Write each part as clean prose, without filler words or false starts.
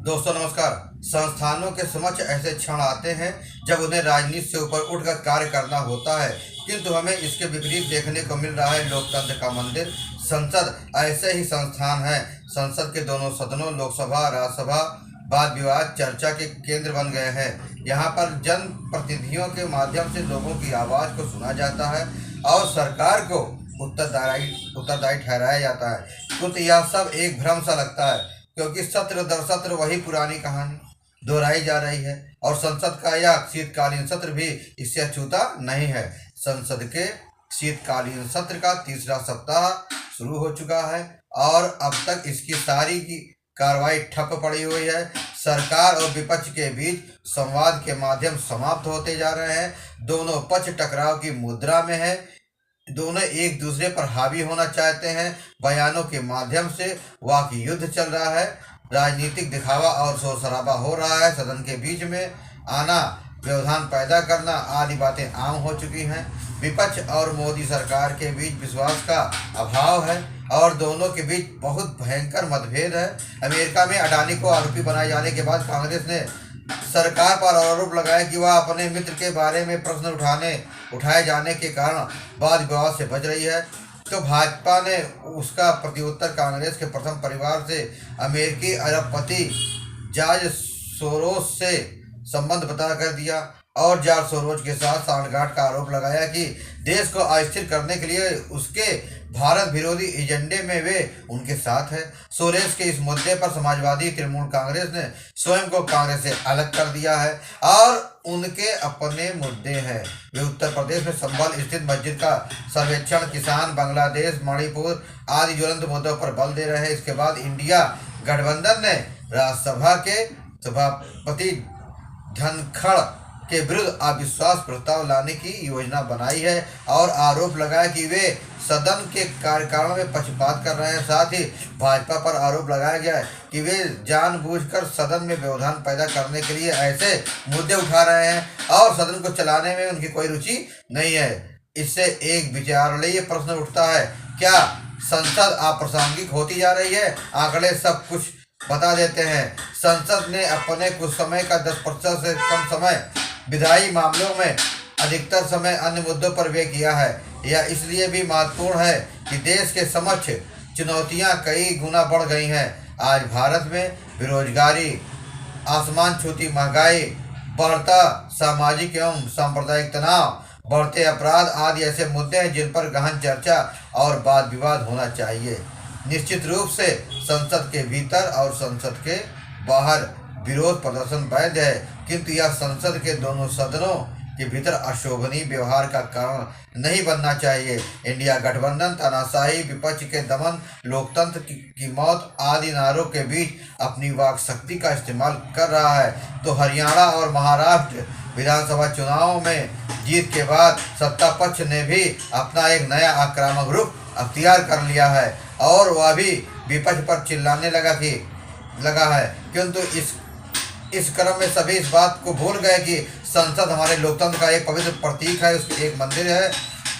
दोस्तों नमस्कार। संस्थानों के समक्ष ऐसे क्षण आते हैं जब उन्हें राजनीति से ऊपर उठकर कार्य करना होता है, किंतु हमें इसके विपरीत देखने को मिल रहा है। लोकतंत्र का मंदिर संसद ऐसे ही संस्थान है। संसद के दोनों सदनों लोकसभा राज्यसभा वाद विवाद चर्चा के केंद्र बन गए हैं। यहाँ पर जन प्रतिनिधियों के माध्यम से लोगों की आवाज़ को सुना जाता है और सरकार को उत्तरदायी ठहराया जाता है। किंतु यह सब एक भ्रम सा लगता है, क्योंकि सत्र दर सत्र वही पुरानी कहानी दोहराई जा रही है और संसद का यह शीतकालीन सत्र भी इससे अछूता नहीं है। संसद के शीतकालीन सत्र का तीसरा सप्ताह शुरू हो चुका है और अब तक इसकी सारी की कार्रवाई ठप पड़ी हुई है। सरकार और विपक्ष के बीच संवाद के माध्यम समाप्त होते जा रहे हैं। दोनों पक्ष टकराव की मुद्रा में है। दोनों एक दूसरे पर हावी होना चाहते हैं। बयानों के माध्यम से वाक युद्ध चल रहा है। राजनीतिक दिखावा और शोर शराबा हो रहा है। सदन के बीच में आना, व्यवधान पैदा करना आदि बातें आम हो चुकी हैं। विपक्ष और मोदी सरकार के बीच विश्वास का अभाव है और दोनों के बीच बहुत भयंकर मतभेद है। अमेरिका में अडानी को आरोपी बनाए जाने के बाद कांग्रेस ने सरकार पर आरोप लगाया कि वह अपने मित्र के बारे में प्रश्न उठाए जाने के कारण वाद विवाद से बच रही है, तो भाजपा ने उसका प्रत्युत्तर कांग्रेस के प्रथम परिवार से अमेरिकी अरबपति जॉर्ज सोरोस से संबंध बता कर दिया और जॉर्ज सोरोस के साथ सांठगांठ का आरोप लगाया कि देश को अस्थिर करने के लिए उसके भारत विरोधी एजेंडे में वे उनके साथ है। सोरेस के इस मुद्दे पर समाजवादी तृणमूल कांग्रेस ने स्वयं को कांग्रेस से अलग कर दिया है और उनके अपने मुद्दे हैं। वे उत्तर प्रदेश में संभल स्थित मस्जिद का सर्वेक्षण, किसान, बांग्लादेश, मणिपुर आदि ज्वलंत मुद्दों पर बल दे रहे हैं। इसके बाद इंडिया गठबंधन ने राज्यसभा के सभापति धनखड़ के विरुद्ध अविश्वास प्रस्ताव लाने की योजना बनाई है और आरोप लगाया कि वे सदन के कार्यकाल में पक्षपात कर रहे हैं। साथ ही भाजपा पर आरोप लगाया गया है कि वे जानबूझकर सदन में व्यवधान पैदा करने के लिए ऐसे मुद्दे उठा रहे हैं और सदन को चलाने में उनकी कोई रुचि नहीं है। इससे एक विचारणीय प्रश्न उठता है, क्या संसद अप्रासंगिक होती जा रही है? आंकड़े सब कुछ बता देते हैं। संसद ने अपने कुछ समय का 10% से कम समय विधायी मामलों में, अधिकतर समय अन्य मुद्दों पर व्यय किया है। यह इसलिए भी महत्वपूर्ण है कि देश के समक्ष चुनौतियां कई गुना बढ़ गई हैं। आज भारत में बेरोजगारी, आसमान छूती महंगाई, बढ़ता सामाजिक एवं सांप्रदायिक तनाव, बढ़ते अपराध आदि ऐसे मुद्दे हैं जिन पर गहन चर्चा और वाद विवाद होना चाहिए। निश्चित रूप से संसद के भीतर और संसद के बाहर विरोध प्रदर्शन वैध है, किंतु यह संसद के दोनों सदनों के भीतर अशोभनीय व्यवहार का कारण नहीं बनना चाहिए। इंडिया गठबंधन तानाशाही, विपक्ष के दमन, लोकतंत्र की मौत आदि नारों के बीच अपनी वाक शक्ति का इस्तेमाल कर रहा है, तो हरियाणा और महाराष्ट्र विधानसभा चुनावों में जीत के बाद सत्ता पक्ष ने भी अपना एक नया आक्रामक रूप अख्तियार कर लिया है और वह भी विपक्ष पर चिल्लाने लगा है। किंतु इस क्रम में सभी इस बात को भूल गए कि संसद हमारे लोकतंत्र का एक पवित्र प्रतीक है, उसकी एक मंदिर है।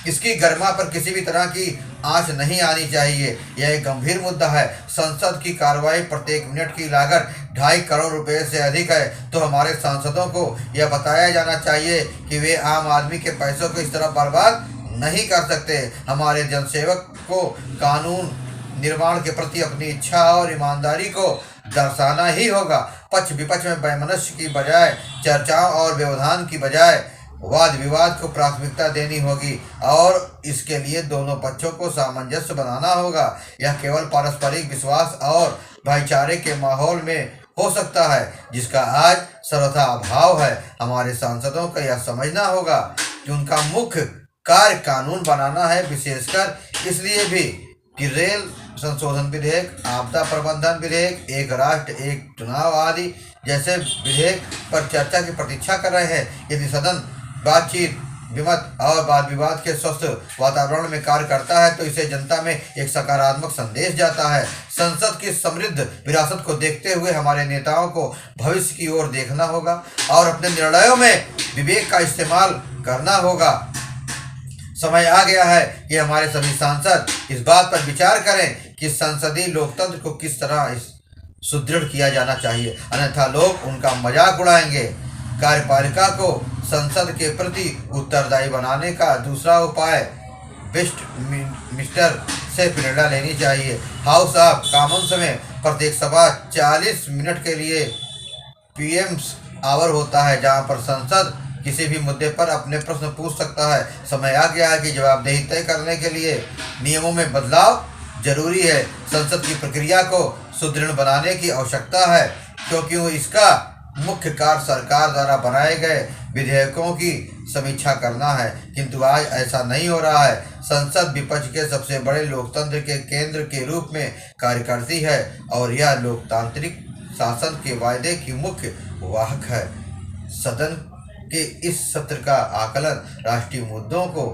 इसकी गरिमा पर किसी भी तरह की आंच नहीं आनी चाहिए। यह एक गंभीर मुद्दा है। संसद की कार्रवाई प्रत्येक मिनट की लागत 2.5 करोड़ रुपए से अधिक है, तो हमारे सांसदों को यह बताया जाना चाहिए कि वे आम आदमी के पैसों को इस तरह बर्बाद नहीं कर सकते। हमारे जनसेवक को कानून निर्माण के प्रति अपनी इच्छा और ईमानदारी को दर्शाना ही होगा। पक्ष विपक्ष में वैमनस्य की बजाय चर्चाओं और व्यवधान की बजाय वाद विवाद को प्राथमिकता देनी होगी और इसके लिए दोनों पक्षों को सामंजस्य बनाना होगा। यह केवल पारस्परिक विश्वास और भाईचारे के माहौल में हो सकता है, जिसका आज सर्वथा अभाव है। हमारे सांसदों को यह समझना होगा कि उनका मुख्य कार्य कानून बनाना है, विशेषकर इसलिए भी कि रेल संशोधन विधेयक, आपदा प्रबंधन विधेयक, एक राष्ट्र एक चुनाव आदि जैसे विधेयक पर चर्चा की प्रतीक्षा कर रहे हैं। यदि सदन बातचीत, विमत और वाद विवाद के स्वस्थ वातावरण में कार्य करता है तो इसे जनता में एक सकारात्मक संदेश जाता है। संसद की समृद्ध विरासत को देखते हुए हमारे नेताओं को भविष्य की ओर देखना होगा और अपने निर्णयों में विवेक का इस्तेमाल करना होगा। समय आ गया है कि हमारे सभी सांसद इस बात पर विचार करें कि संसदीय लोकतंत्र को किस तरह सुदृढ़ किया जाना चाहिए, अन्यथा लोग उनका मजाक उड़ाएंगे। कार्यपालिका को संसद के प्रति उत्तरदायी बनाने का दूसरा उपाय वेस्ट मिनिस्टर से प्रेरणा लेनी चाहिए। हाउस ऑफ कॉमन्स में प्रत्येक सभा 40 मिनट के लिए पीएम्स आवर होता है, जहां पर संसद किसी भी मुद्दे पर अपने प्रश्न पूछ सकता है। समय आ गया है कि जवाबदेही तय करने के लिए नियमों में बदलाव जरूरी है। संसद की प्रक्रिया को सुदृढ़ बनाने की आवश्यकता है, क्योंकि इसका मुख्य कार्य सरकार द्वारा बनाए गए विधेयकों की समीक्षा करना है, किंतु आज ऐसा नहीं हो रहा है। संसद विपक्ष के सबसे बड़े लोकतंत्र के केंद्र के रूप में कार्य करती है और यह लोकतांत्रिक शासन के वायदे की मुख्य वाहक है। सदन के इस सत्र का आकलन राष्ट्रीय मुद्दों को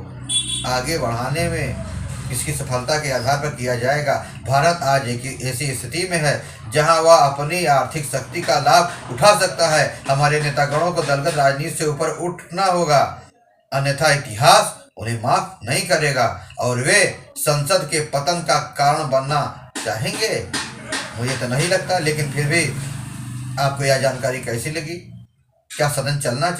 आगे बढ़ाने में इसकी सफलता के आधार पर किया जाएगा। भारत आज एक ऐसी स्थिति में है जहां वह अपनी आर्थिक शक्ति का लाभ उठा सकता है। हमारे नेतागणों को दलगत राजनीति से ऊपर उठना होगा, अन्यथा इतिहास उन्हें माफ नहीं करेगा और वे संसद के पतन का कारण बनना चाहेंगे। मुझे तो नहीं लगता, लेकिन फिर भी आपको यह जानकारी कैसी लगी? क्या सदन चलना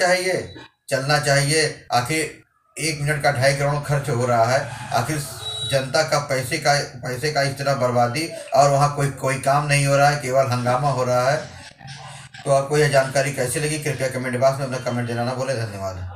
चाहिए? आखिर 1 मिनट का 2.5 करोड़ खर्च हो रहा है। आखिर जनता का पैसे का इस तरह बर्बादी और वहाँ कोई काम नहीं हो रहा है, केवल हंगामा हो रहा है। तो आपको यह जानकारी कैसी लगी? कृपया कमेंट बॉक्स में अपना कमेंट देना ना भूलें। धन्यवाद।